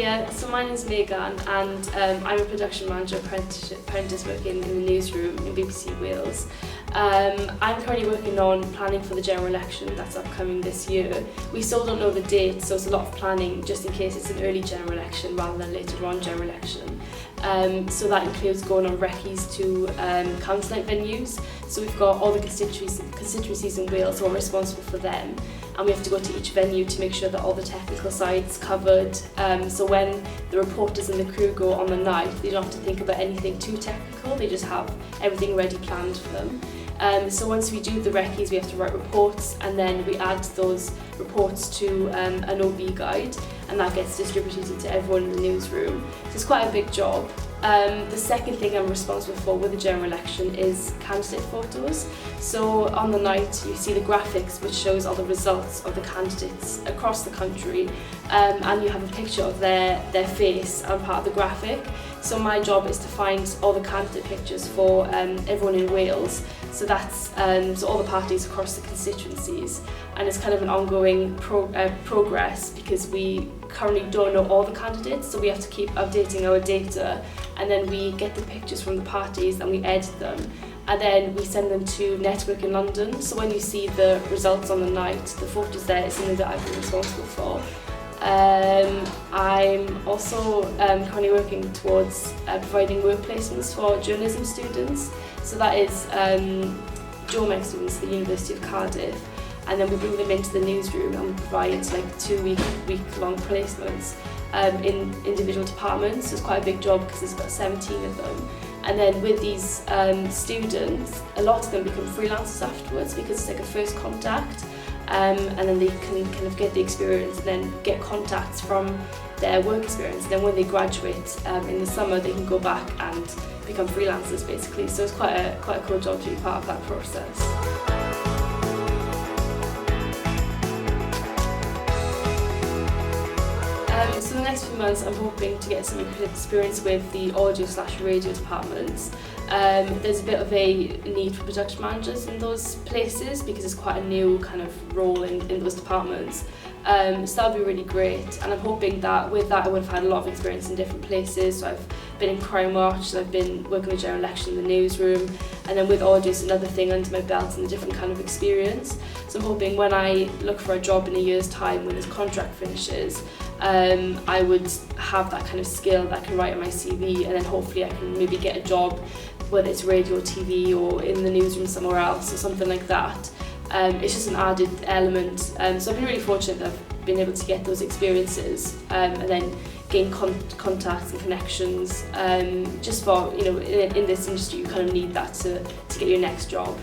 Hiya, so my name's Megan and I'm a production manager apprentice working in the newsroom in BBC Wales. I'm currently working on planning for the general election that's upcoming this year. We still don't know the date, so it's a lot of planning just in case it's an early general election rather than later on general election. So that includes going on recce's to council night venues. So we've got all the constituencies in Wales who are responsible for them, and we have to go to each venue to make sure that all the technical side's covered. So when the reporters and the crew go on the night, they don't have to think about anything too technical, they just have everything ready planned for them. So once we do the recce's, we have to write reports, and then we add those reports to an OB guide, and that gets distributed to everyone in the newsroom. So it's quite a big job. The second thing I'm responsible for with the general election is candidate photos. So on the night you see the graphics which shows all the results of the candidates across the country, and you have a picture of their face on part of the graphic. So my job is to find all the candidate pictures for everyone in Wales. So that's so all the parties across the constituencies, and it's kind of an ongoing progress because we currently don't know all the candidates, so we have to keep updating our data, and then we get the pictures from the parties and we edit them, and then we send them to Network in London. So when you see the results on the night, the photos there is something that I've been responsible for. I'm also currently working towards providing work placements for journalism students. So that is Dyma Megan students at the University of Cardiff, and then we bring them into the newsroom and we provide like 2 week-long placements in individual departments. So it's quite a big job because there's about 17 of them. And then with these students, a lot of them become freelancers afterwards because it's like a first contact. And then they can kind of get the experience and then get contacts from their work experience. And then when they graduate in the summer, they can go back and become freelancers basically. So it's quite a cool job to be part of that process. So the next few months I'm hoping to get some experience with the audio/radio departments. There's a bit of a need for production managers in those places because it's quite a new kind of role in those departments. So that'll be really great, and I'm hoping that with that I would have had a lot of experience in different places. So I've been in Crime Watch, I've been working with general election in the newsroom, and then with audio it's another thing under my belt and a different kind of experience. So I'm hoping when I look for a job in a year's time when this contract finishes, I would have that kind of skill that I can write on my CV, and then hopefully I can maybe get a job, whether it's radio or TV or in the newsroom somewhere else or something like that. It's just an added element. So I've been really fortunate that I've been able to get those experiences and then gain contacts and connections. Just for, in this industry you kind of need that to get your next job.